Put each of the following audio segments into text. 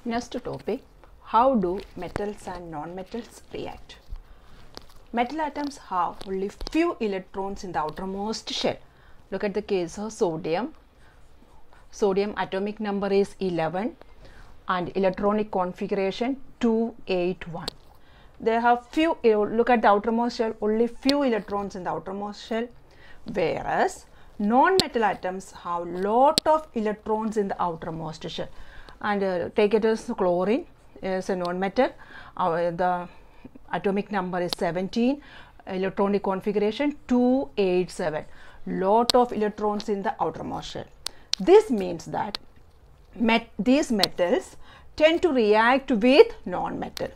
Next topic, how do metals and non-metals react? Metal atoms have only few electrons in the outermost shell. Look at the case of sodium. Sodium atomic number is 11 and electronic configuration 281. They have few, look at the outermost shell, only few electrons in the outermost shell, whereas non-metal atoms have lot of electrons in the outermost shell. And take it as chlorine is a non-metal. The atomic number is 17, electronic configuration 287, lot of electrons in the outermost shell. This means that these metals tend to react with non-metal.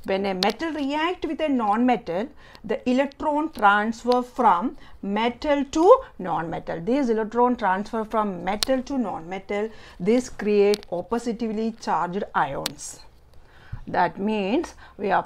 When a metal reacts with a non-metal, the electron transfer from metal to non-metal. These electron transfer from metal to non-metal. This create oppositively charged ions. That means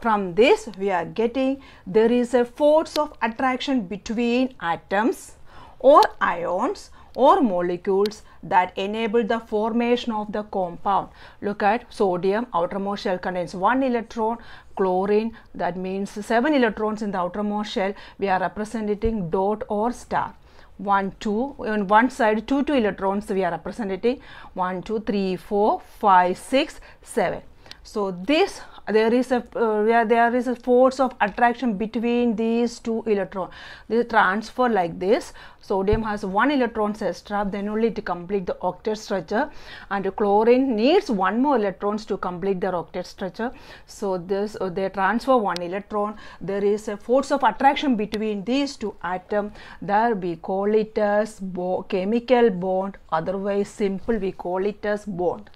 from this we are getting there is a force of attraction between atoms or ions or molecules that enable the formation of the compound. Look at sodium, outermost shell contains 1 electron, chlorine, that means 7 electrons in the outermost shell. We are representing dot or star. 1, 2, on one side 2 electrons we are representing 1, 2, 3, 4, 5, 6, 7. So this there is a force of attraction between these two electrons. They transfer like this. Sodium has 1 electron extra, then only to complete the octet structure, and chlorine needs 1 more electrons to complete their octet structure. So this they transfer 1 electron. There is a force of attraction between these two atoms. There we call it as chemical bond. Otherwise, simple we call it as bond.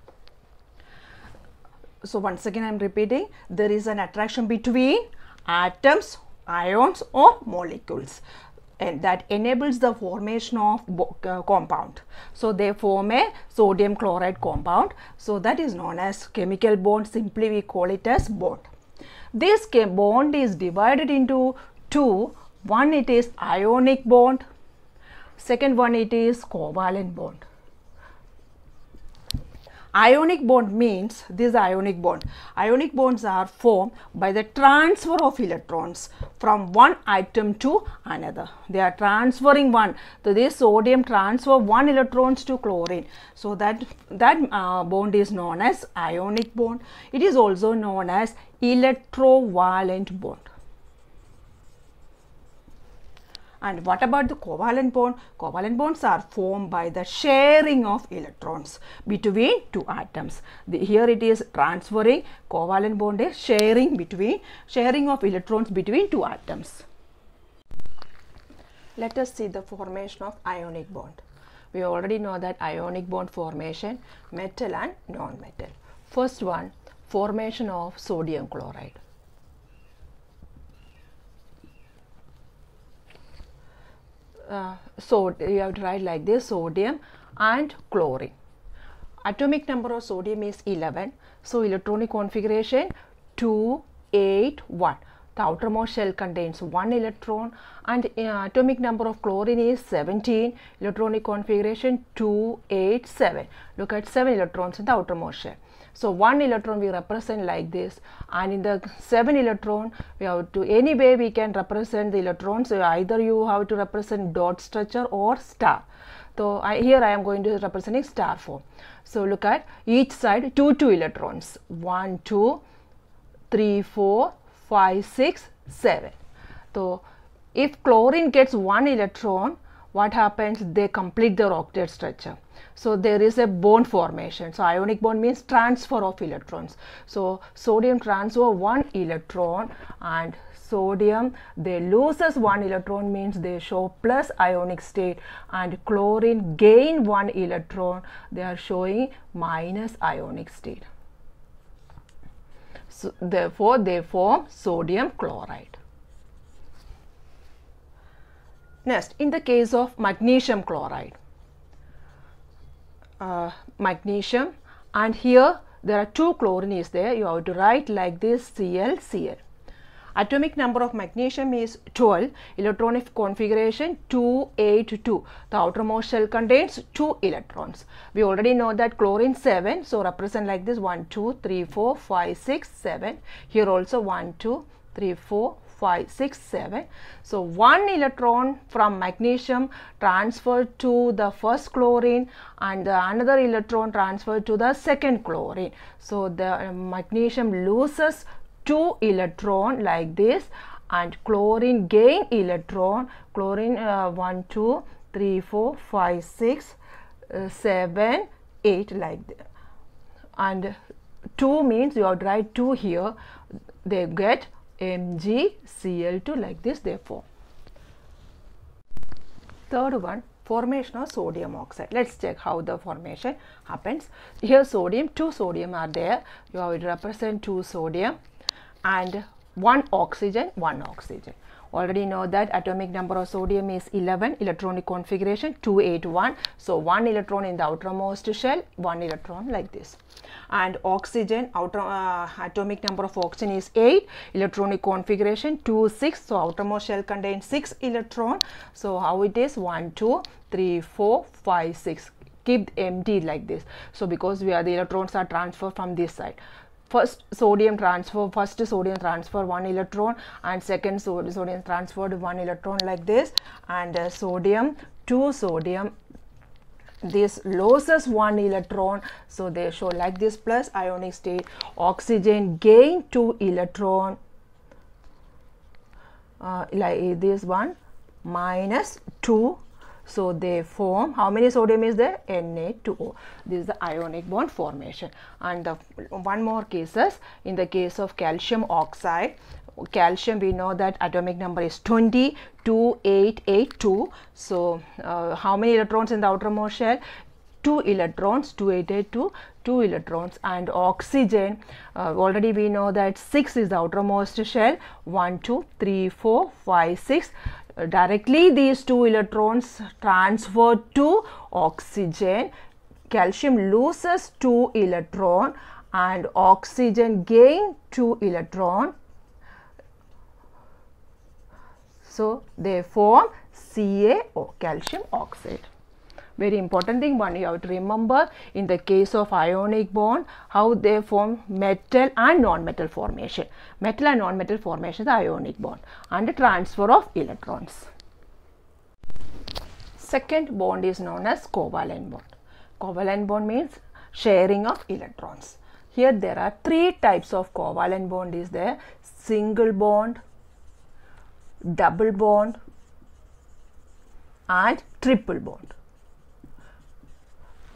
So once again I am repeating, there is an attraction between atoms, ions or molecules, and that enables the formation of compound. So they form a sodium chloride compound. So that is known as chemical bond. Simply we call it as bond. This bond is divided into two. One it is ionic bond, second one it is covalent bond. Ionic bond means this ionic bond. Ionic bonds are formed by the transfer of electrons from one atom to another. They are transferring one. So this sodium transfer 1 electrons to chlorine. So that bond is known as ionic bond. It is also known as electrovalent bond. And what about the covalent bond? Covalent bonds are formed by the sharing of electrons between two atoms. Here it is transferring. Covalent bond is sharing of electrons between two atoms. Let us see the formation of ionic bond. We already know that ionic bond formation, metal and non-metal. First one, formation of sodium chloride. So you have to write like this: sodium and chlorine. Atomic number of sodium is 11. So electronic configuration 281. The outermost shell contains 1 electron, and atomic number of chlorine is 17. Electronic configuration 287. Look at 7 electrons in the outermost shell. So 1 electron we represent like this, and in the 7 electron we have to, anyway we can represent the electrons. So either you have to represent dot structure or star. So here I am going to representing star form. So look at each side 2 electrons. 1, 2, 3, 4, 5, 6, 7. So if chlorine gets 1 electron, what happens? They complete their octet structure. So there is a bond formation. So ionic bond means transfer of electrons. So sodium transfer 1 electron, and sodium they loses 1 electron, means they show plus ionic state, and chlorine gain 1 electron, they are showing minus ionic state. So therefore they form sodium chloride. Next, in the case of magnesium chloride, magnesium, and here there are 2 chlorine is there. You have to write like this: Cl, Cl. Atomic number of magnesium is 12, electronic configuration 282. The outermost shell contains 2 electrons. We already know that chlorine 7, so represent like this 1, 2, 3, 4, 5, 6, 7. Here also 1, 2, 3, 4, 5, 6, 7. So 1 electron from magnesium transferred to the first chlorine and another electron transferred to the second chlorine. So the magnesium loses 2 electron like this, and chlorine gain electron. Chlorine 1, 2, 3, 4, 5, 6, 7, 8 like that. And 2 means you have to write 2 here. They get MgCl2 like this, therefore. Third one, formation of sodium oxide. Let's check how the formation happens. Here sodium, 2 sodium are there. You have to represent 2 sodium and 1 oxygen, 1 oxygen. Already know that atomic number of sodium is 11, electronic configuration 281. So 1 electron in the outermost shell, 1 electron like this. And oxygen, atomic number of oxygen is 8, electronic configuration 26. So outermost shell contains 6 electron. So how it is? 1, 2, 3, 4, 5, 6. Keep empty like this. So because the electrons are transferred from this side. First sodium transfer 1 electron, and second sodium transferred 1 electron like this, and sodium 2 sodium, this loses 1 electron, so they show like this plus ionic state. Oxygen gain 2 electron like this one, minus 2. So they form, how many sodium is there? Na2O. This is the ionic bond formation. And one more cases, in the case of calcium oxide, calcium we know that atomic number is 20, 2882. So how many electrons in the outermost shell? 2 electrons, 2882, 2 electrons. And oxygen, already we know that 6 is the outermost shell, 1, 2, 3, 4, 5, 6. Directly these 2 electrons transferred to oxygen. Calcium loses 2 electron and oxygen gain 2 electron. So they form CaO, calcium oxide. Very important thing, one you have to remember, in the case of ionic bond, how they form metal and non-metal formation. Metal and non-metal formation, the ionic bond, and the transfer of electrons. Second bond is known as covalent bond. Covalent bond means sharing of electrons. Here there are 3 types of covalent bond is there: single bond, double bond, and triple bond.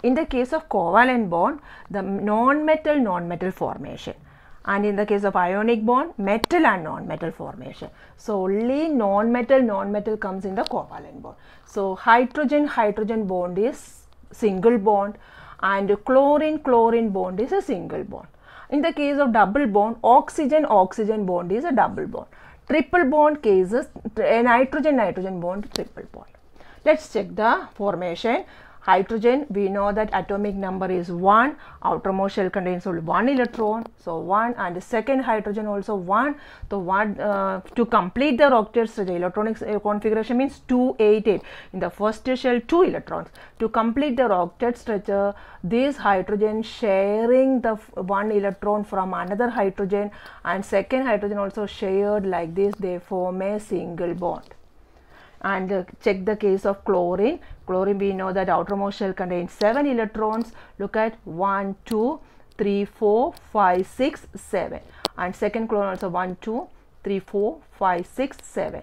In the case of covalent bond, the non-metal formation, and in the case of ionic bond, metal and non-metal formation. So only non-metal comes in the covalent bond. So hydrogen bond is single bond, and chlorine bond is a single bond. In the case of double bond, oxygen bond is a double bond. Triple bond cases, nitrogen bond, triple bond. Let's check the formation. Hydrogen, we know that atomic number is 1, outermost shell contains only 1 electron, so 1, and the second hydrogen also 1. So 1 to complete the octet structure, electronic configuration means 288. In the first shell 2 electrons. To complete the octet structure, this hydrogen sharing the 1 electron from another hydrogen, and second hydrogen also shared like this, they form a single bond. And check the case of chlorine. Chlorine, we know that outermost shell contains 7 electrons. Look at 1, 2, 3, 4, 5, 6, 7. And second chlorine also 1, 2, 3, 4, 5, 6, 7.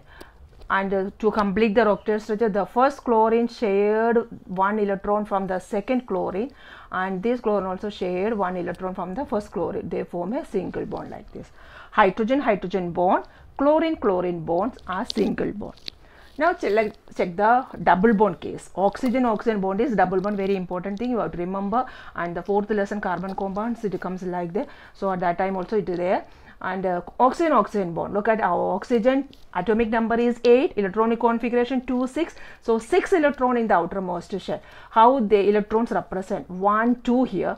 And to complete the octet structure, the first chlorine shared 1 electron from the second chlorine, and this chlorine also shared 1 electron from the first chlorine. They form a single bond like this. Hydrogen bond, chlorine bonds are single bond. Now check the double bond case. Oxygen bond is double bond, very important thing you have to remember. And the 4th lesson carbon compounds, it comes like that. So at that time also it is there. And oxygen bond, look at our oxygen, atomic number is 8, electronic configuration 2, 6. So 6 electron in the outermost shell. How the electrons represent? 1, 2 here,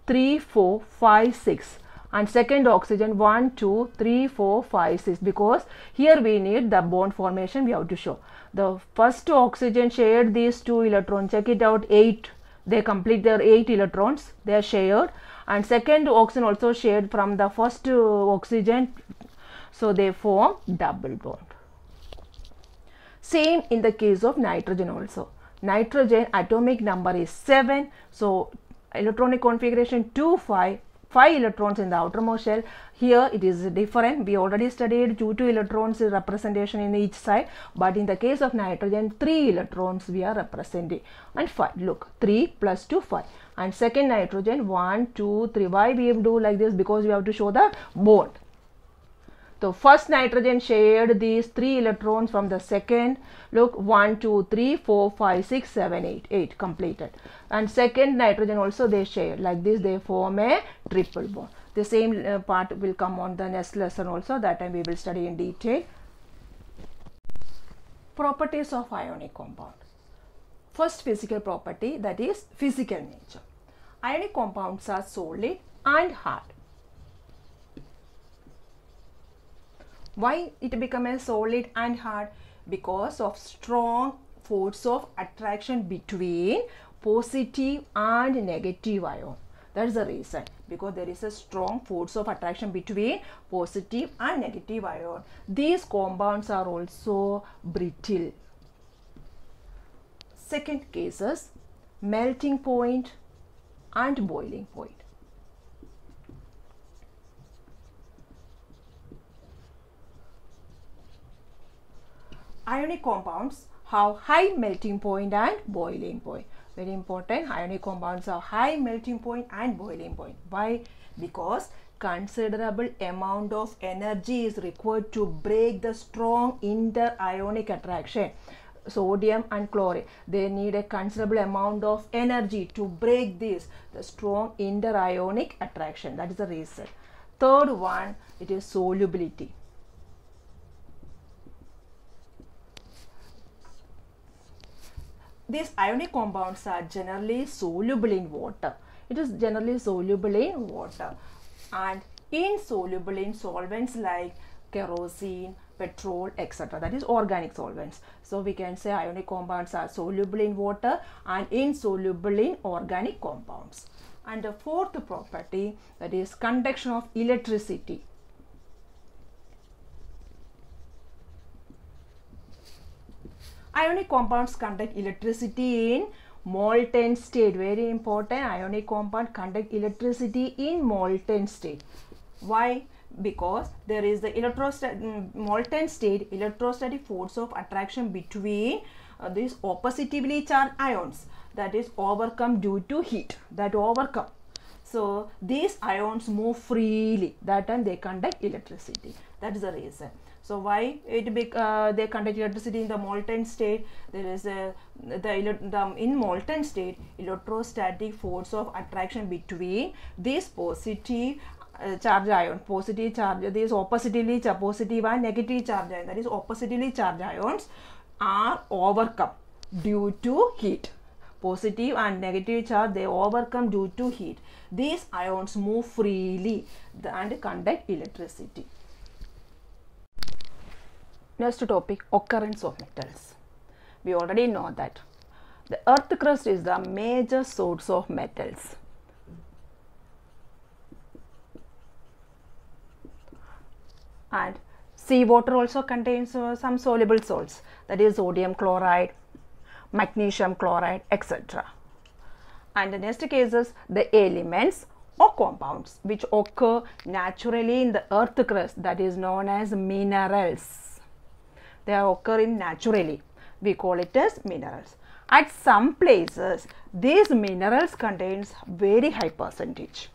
3, 4, 5, 6. and second oxygen 1, 2, 3, 4, 5, 6, because here we need the bond formation we have to show. The first oxygen shared these 2 electrons, check it out, 8, they complete their 8 electrons, they are shared, and second oxygen also shared from the first oxygen, so they form double bond. Same in the case of nitrogen also. Nitrogen atomic number is 7, so electronic configuration 2, 5, 5 electrons in the outermost shell. Here it is different. We already studied 2 electrons is representation in each side, but in the case of nitrogen 3 electrons we are representing, and 5, look, 3 plus 2, 5, and second nitrogen 1, 2, 3. Why we have to do like this? Because we have to show the bond. So first nitrogen shared these 3 electrons from the second, look, 1, 2, 3, 4, 5, 6, 7, 8, 8 completed, and second nitrogen also they share, like this they form a triple bond. The same part will come on the next lesson also, that time we will study in detail. Properties of ionic compound. First physical property, that is physical nature. Ionic compounds are solid and hard. Why it become a solid and hard? Because of strong force of attraction between positive and negative ion. That is the reason, because there is a strong force of attraction between positive and negative ion. These compounds are also brittle. Second cases, melting point and boiling point. Ionic compounds have high melting point and boiling point. Very important, ionic compounds have high melting point and boiling point. Why? Because considerable amount of energy is required to break the strong inter-ionic attraction. Sodium and chlorine, they need a considerable amount of energy to break this, the strong inter-ionic attraction. That is the reason. Third one, it is solubility. These ionic compounds are generally soluble in water. It is generally soluble in water and insoluble in solvents like kerosene, petrol, etc. That is organic solvents. So we can say ionic compounds are soluble in water and insoluble in organic compounds. And the fourth property, that is conduction of electricity. Ionic compounds conduct electricity in molten state. Very important, ionic compound conduct electricity in molten state. Why? Because there is the molten state electrostatic force of attraction between these oppositively charged ions, that is overcome due to heat, that overcome. So these ions move freely, that time they conduct electricity. That is the reason. So why they conduct electricity in the molten state? There is in molten state electrostatic force of attraction between these positive charge ion, positive charge, these oppositively positive and negative charge ion, that is oppositively charged ions are overcome due to heat. Positive and negative charge, they overcome due to heat. These ions move freely and conduct electricity. Next topic, occurrence of metals. We already know that the earth crust is the major source of metals. And seawater also contains some soluble salts, that is sodium chloride, magnesium chloride, etc. And the next case is the elements or compounds which occur naturally in the earth crust, that is known as minerals. They are occurring naturally. We call it as minerals. At some places, these minerals contains very high percentage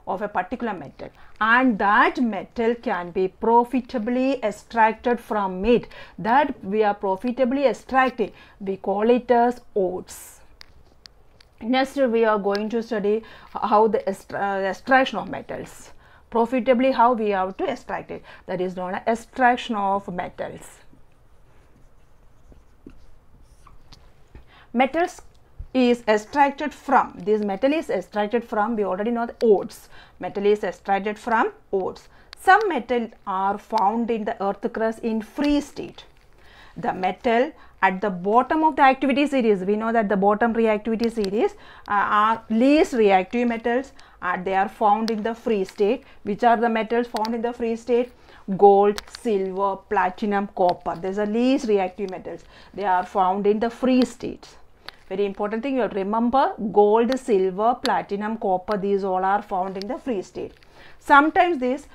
of a particular metal, and that metal can be profitably extracted from it. That we are profitably extracting, we call it as ores. Next, we are going to study how the extraction of metals. Profitably, how we have to extract it. That is known as extraction of metals. Metals is extracted from, this metal is extracted from, we already know the ores. Metal is extracted from ores. Some metal are found in the earth crust in free state. The metal at the bottom of the activity series, we know that the bottom reactivity series are least reactive metals, and they are found in the free state. Which are the metals found in the free state? Gold, silver, platinum, copper. These are least reactive metals. They are found in the free states. Very important thing, you have to remember, gold, silver, platinum, copper, these all are found in the free state. Sometimes this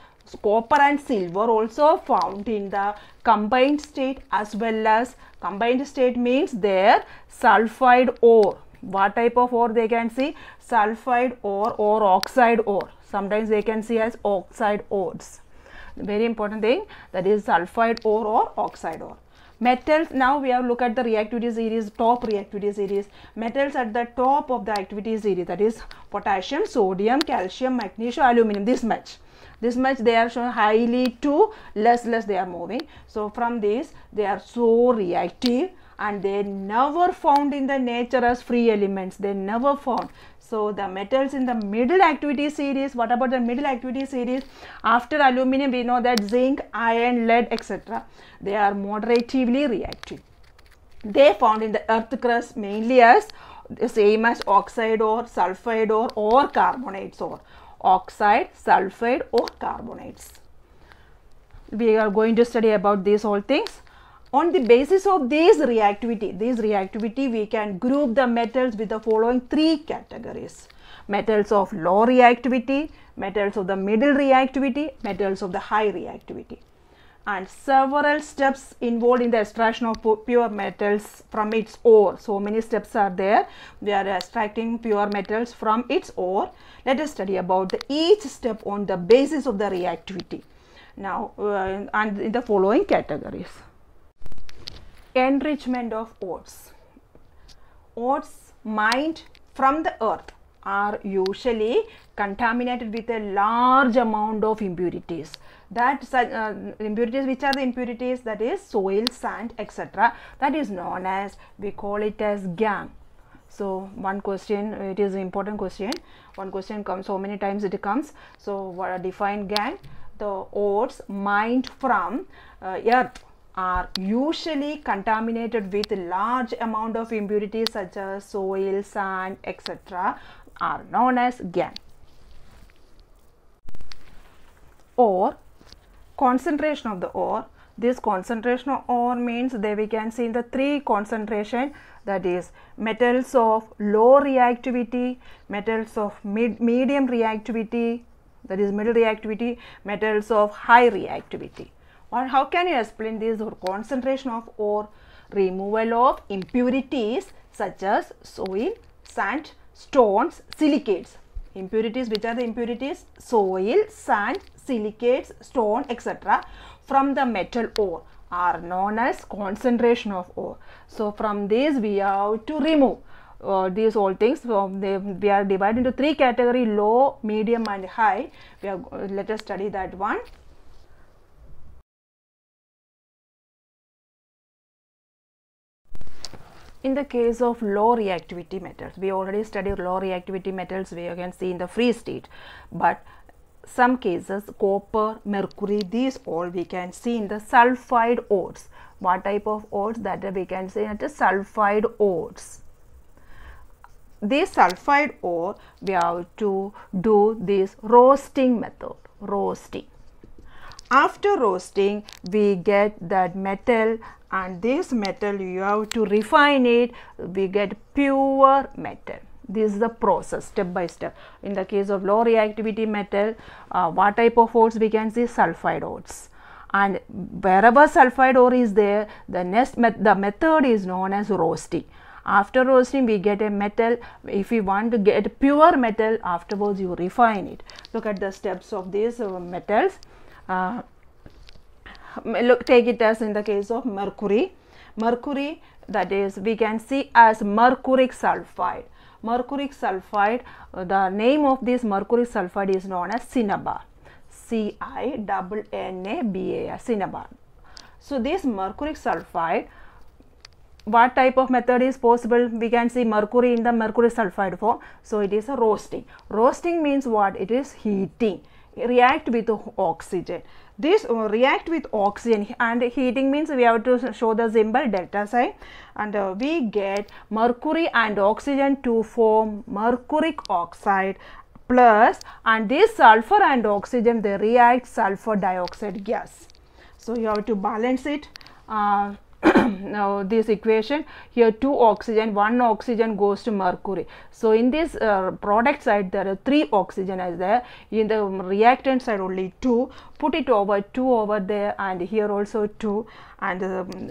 copper and silver also found in the combined state, as well as combined state means their sulfide ore. What type of ore they can see? Sulfide ore or oxide ore. Sometimes they can see as oxide ores. Very important thing, that is sulfide ore or oxide ore. Metals, now we have look at the reactivity series, top reactivity series. Metals at the top of the activity series, that is potassium, sodium, calcium, magnesium, aluminum, this much they are shown highly to less they are moving. So from this they are so reactive, and they never found in the nature as free elements, they never found. So the metals in the middle activity series, what about the middle activity series? After aluminum, we know that zinc, iron, lead, etc. they are moderatively reactive. They found in the earth crust mainly as the same as oxide ore, sulfide ore or carbonates ore. Oxide, sulfide or carbonates. We are going to study about these all things. On the basis of this reactivity, we can group the metals with the following three categories: metals of low reactivity, metals of the middle reactivity, metals of the high reactivity. And several steps involved in the extraction of pure metals from its ore. So many steps are there. We are extracting pure metals from its ore. Let us study about each step on the basis of the reactivity. Now, and in the following categories. Enrichment of ores. Ores mined from the earth are usually contaminated with a large amount of impurities. That impurities, which are the impurities? That is soil, sand, etc. That is known as, we call it as gangue. So one question, it is an important question. One question comes, so many times it comes. So what define gangue? The ores mined from earth are usually contaminated with large amount of impurities such as soil, sand, etc. are known as gangue. Or concentration of the ore. This concentration of ore means that we can see in the three concentration, that is metals of low reactivity, metals of medium reactivity, that is middle reactivity, metals of high reactivity. Or how can you explain this? Or concentration of ore, removal of impurities such as soil, sand, stones, silicates. Impurities, which are the impurities? Soil, sand, silicates, stone, etc. from the metal ore are known as concentration of ore. So from this we have to remove these all things. So we are divided into three categories: low, medium and high. Let us study that one. In the case of low reactivity metals, we already studied low reactivity metals, we can see in the free state, but some cases copper, mercury, these all we can see in the sulfide ores. What type of ores? That we can say at sulfide ores. This sulfide ore, we have to do this roasting method, roasting. After roasting, we get that metal, and this metal you have to refine it, we get pure metal. This is the process, step by step. In the case of low reactivity metal, what type of ores we can see? Sulfide ores. And wherever sulfide ore is there, the method is known as roasting. After roasting, we get a metal. If you want to get pure metal, afterwards you refine it. Look at the steps of these metals. Take it as in the case of mercury. Mercury, that is, we can see as mercuric sulfide. Mercuric sulfide, the name of this mercuric sulfide is known as cinnabar. C-I-N-N-A-B-A-R, cinnabar. So this mercuric sulfide, what type of method is possible? We can see mercury in the mercury sulfide form. So it is a roasting. Roasting means what? It is heating. React with oxygen. This react with oxygen, and heating means we have to show the symbol delta sign, and we get mercury and oxygen to form mercuric oxide plus, and this sulfur and oxygen, they react sulfur dioxide gas. So you have to balance it. Now this equation here, 2 oxygen, 1 oxygen goes to mercury. So in this product side there are 3 oxygen is there, in the reactant side only 2. Put it over 2 over there, and here also 2, and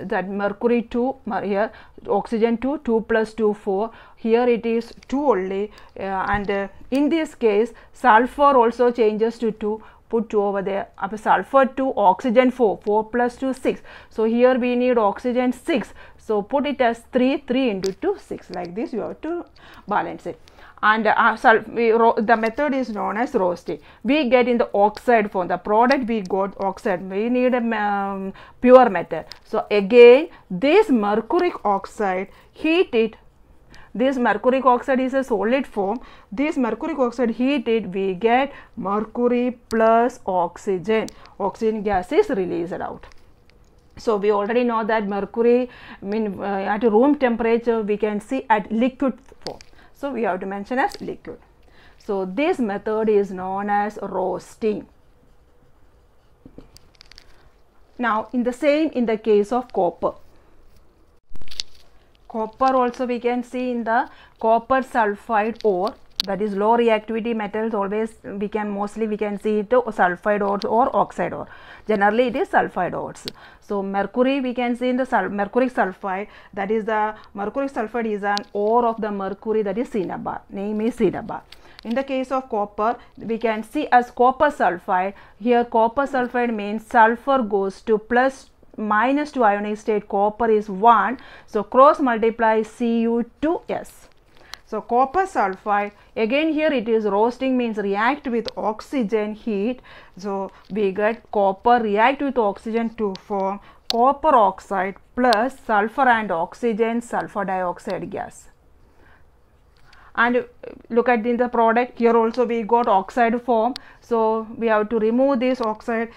that mercury 2 here, oxygen 2, 2 plus 2 4, here it is 2 only, and in this case sulfur also changes to 2. Put 2 over there, sulfur 2, oxygen 4, 4 plus 2 6. So here we need oxygen 6. So put it as 3, 3 into 2 6. Like this you have to balance it. And the method is known as roasting. We get in the oxide form. The product we got oxide. We need a pure metal. So again this mercuric oxide, heat it. This mercuric oxide is a solid form. This mercuric oxide heated, we get mercury plus oxygen. Oxygen gas is released out. So we already know that mercury, at room temperature we can see at liquid form. So we have to mention as liquid. So this method is known as roasting. Now in the case of copper. Copper also we can see in the copper sulfide ore, that is low reactivity metals. Always we can see it sulfide ores or oxide ore. Generally it is sulfide ores. So mercury we can see in the mercuric sulfide, that is the mercuric sulfide is an ore of the mercury, that is cinnabar. Name is cinnabar. In the case of copper, we can see as copper sulfide. Here copper sulfide means sulfur goes to plus minus to ionic state, copper is 1. So cross multiply Cu2S. So copper sulfide, again here it is roasting, means react with oxygen, heat. So we get copper react with oxygen to form copper oxide plus sulfur and oxygen, sulfur dioxide gas. And look at in the product, here also we got oxide form. So we have to remove this oxide.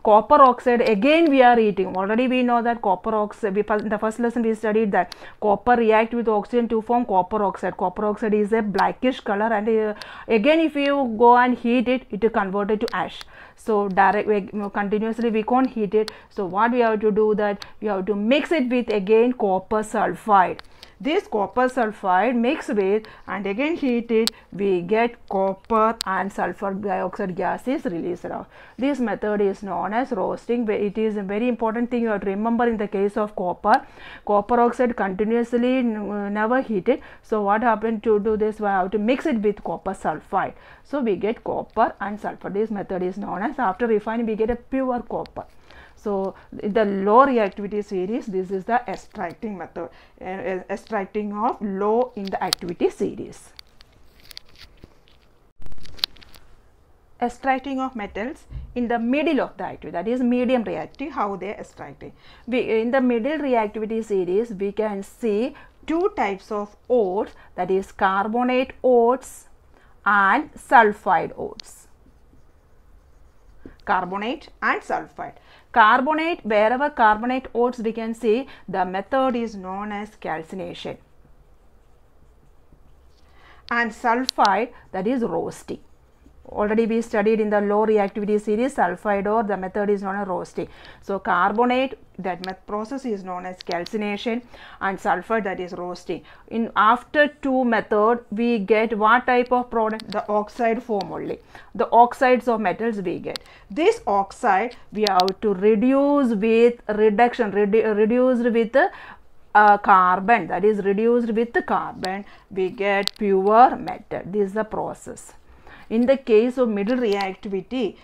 Copper oxide, again we are heating. Already we know that copper oxide, in the first lesson we studied that copper react with oxygen to form copper oxide. Copper oxide is a blackish color, and again if you go and heat it, it is converted to ash. So continuously we can't heat it. So what we have to do, that we have to mix it with again copper sulfide. This copper sulfide mixed with and again heat it, we get copper and sulfur dioxide gas is released out. This method is known as roasting. It is a very important thing you have to remember in the case of copper. Copper oxide continuously never heated. So what happened to do this? We have to mix it with copper sulfide. So we get copper and sulfur. This method is known as, after refining we get a pure copper. So in the low reactivity series, this is the extracting method, extracting of low in the activity series. Extracting of metals in the middle of the activity, that is medium reactive, how they are extracting. In the middle reactivity series, we can see 2 types of ores, that is carbonate ores and sulfide ores. Carbonate and sulfide. Carbonate, wherever carbonate ores we can see, the method is known as calcination. And sulfide, that is roasting. Already we studied in the low reactivity series sulfide ore, the method is known as roasting. So carbonate, that process is known as calcination, and sulfide, that is roasting. In after 2 method we get what type of product? The oxide form only. The oxides of metals we get. This oxide we have to reduce with reduction, reduced with carbon, that is reduced with carbon, we get pure metal. This is the process. In the case of middle reactivity,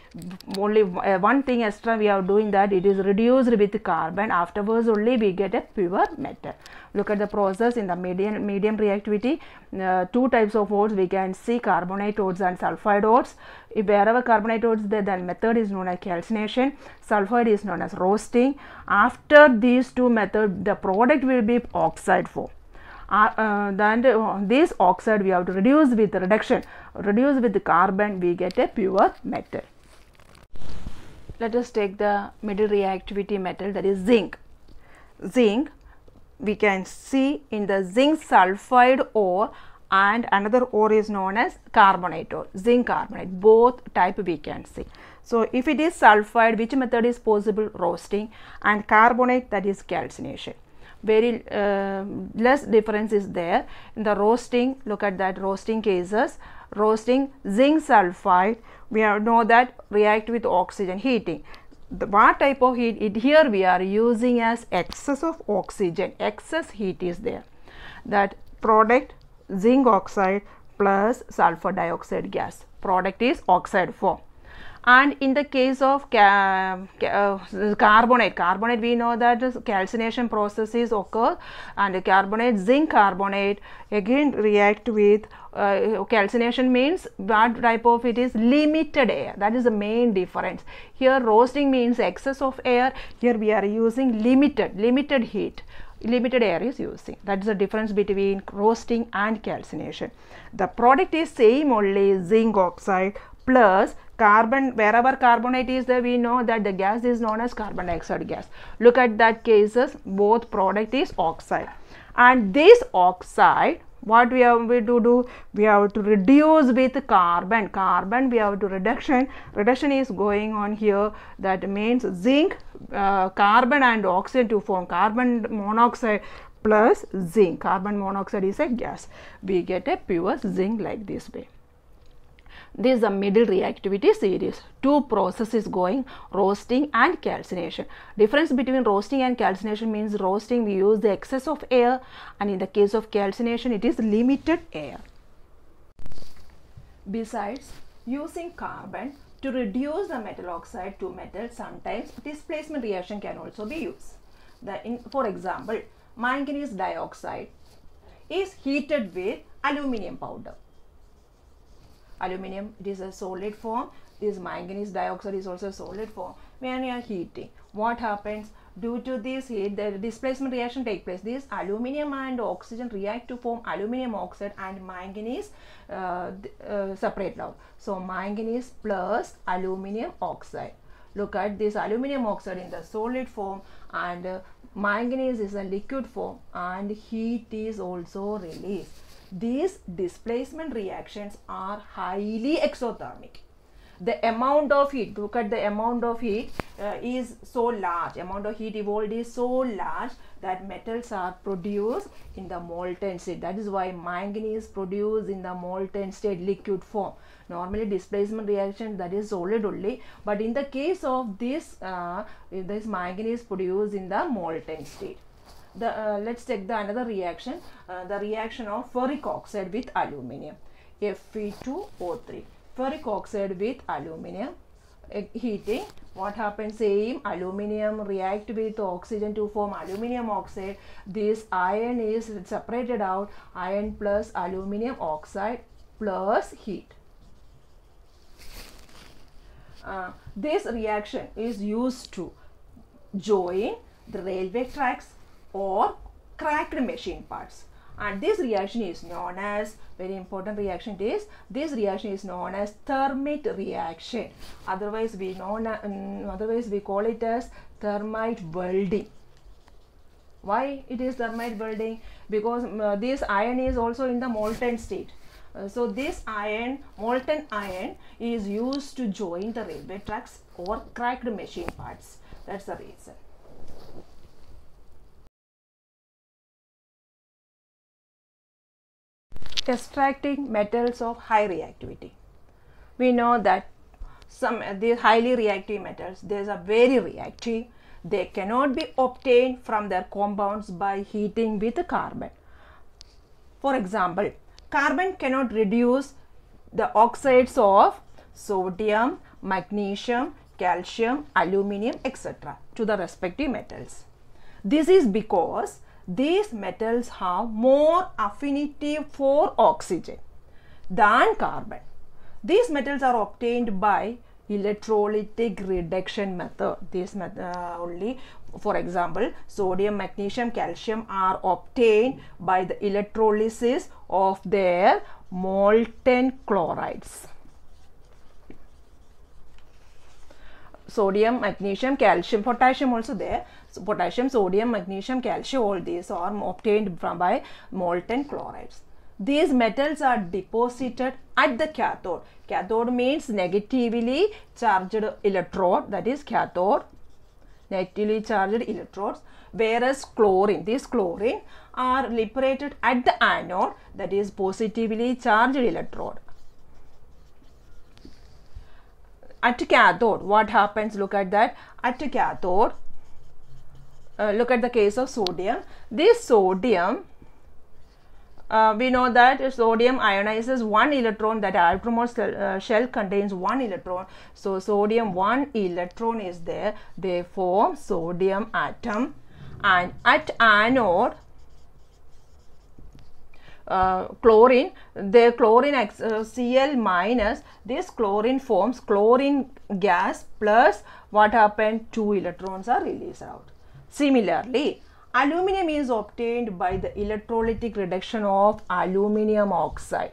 only one thing extra we are doing, that it is reduced with carbon. Afterwards only we get a pure metal. Look at the process in the medium reactivity. Two types of ores we can see: carbonate ores and sulfide ores. If wherever carbonate ores there, then method is known as calcination. Sulfide is known as roasting. After these two methods, the product will be oxide form. Then this oxide we have to reduce with reduction. Reduce with the carbon, we get a pure metal. Let us take the middle reactivity metal, that is zinc. Zinc, we can see in the zinc sulfide ore, and another ore is known as carbonate ore, zinc carbonate. Both type we can see. So if it is sulfide, which method is possible? Roasting. And carbonate, that is calcination. Very less difference is there in the roasting. Look at that roasting cases. Roasting zinc sulfide, we know that react with oxygen, heating. What type of heat? Here we are using as excess of oxygen, excess heat is there. That product zinc oxide plus sulfur dioxide gas, product is oxide form. And in the case of carbonate, we know that calcination processes occur, and carbonate, zinc carbonate again react with calcination means what type of it is? Limited air. That is the main difference. Here roasting means excess of air. Here we are using limited heat. Limited air is using. That is the difference between roasting and calcination. The product is same only, zinc oxide plus carbon. Wherever carbonate is there, we know that the gas is known as carbon dioxide gas. Look at that cases, both product is oxide. And this oxide, what we have to do? We have to reduce with carbon. Carbon we have to reduction. Reduction is going on here. That means zinc, carbon and oxygen to form carbon monoxide plus zinc. Carbon monoxide is a gas. We get a pure zinc like this way. This is a middle reactivity series. Two processes going, roasting and calcination. Difference between roasting and calcination means roasting we use the excess of air, and in the case of calcination it is limited air. Besides using carbon to reduce the metal oxide to metal, sometimes displacement reaction can also be used. For example, manganese dioxide is heated with aluminium powder. Aluminium, it is a solid form. This manganese dioxide is also a solid form. When you are heating, what happens? Due to this heat, the displacement reaction takes place. This aluminium and oxygen react to form aluminium oxide and manganese separate out. So manganese plus aluminium oxide. Look at this aluminium oxide in the solid form, and manganese is a liquid form, and heat is also released. These displacement reactions are highly exothermic. The amount of heat, look at the amount of heat is so large, amount of heat evolved is so large that metals are produced in the molten state. That is why manganese produced in the molten state, liquid form. Normally displacement reaction, that is solid only, but in the case of this, this manganese produced in the molten state. Let's take the another reaction, the reaction of ferric oxide with aluminium, Fe2O3. Ferric oxide with aluminium, heating, what happens? Same, aluminium react with oxygen to form aluminium oxide. This iron is separated out, iron plus aluminium oxide plus heat. This reaction is used to join the railway tracks or cracked machine parts, and this reaction is known as, very important reaction it is, this reaction is known as thermite reaction. Otherwise we call it as thermite welding. Why it is thermite welding? Because this iron is also in the molten state. So this iron, molten iron, is used to join the railway tracks or cracked machine parts. That's the reason. Extracting metals of high reactivity. We know that these highly reactive metals, these are very reactive. They cannot be obtained from their compounds by heating with carbon. For example, carbon cannot reduce the oxides of sodium, magnesium, calcium, aluminum, etc. to the respective metals. This is because these metals have more affinity for oxygen than carbon. These metals are obtained by electrolytic reduction method. This method only, for example, sodium, magnesium, calcium are obtained by the electrolysis of their molten chlorides. Sodium, magnesium, calcium, potassium also there. So potassium, sodium, magnesium, calcium, all these are obtained by molten chlorides. These metals are deposited at the cathode. Cathode means negatively charged electrode, that is cathode, negatively charged electrodes, whereas chlorine, this chlorine are liberated at the anode, that is positively charged electrode. At cathode, what happens? Look at that. At cathode, look at the case of sodium. This sodium, we know that sodium ionizes one electron, that outermost shell contains one electron. So sodium, one electron is there, they form sodium atom, and at anode, chlorine, the chlorine Cl minus, this chlorine forms chlorine gas plus what happened? 2 electrons are released out. Similarly, aluminum is obtained by the electrolytic reduction of aluminum oxide.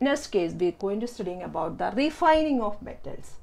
Next case, we are going to studying about the refining of metals.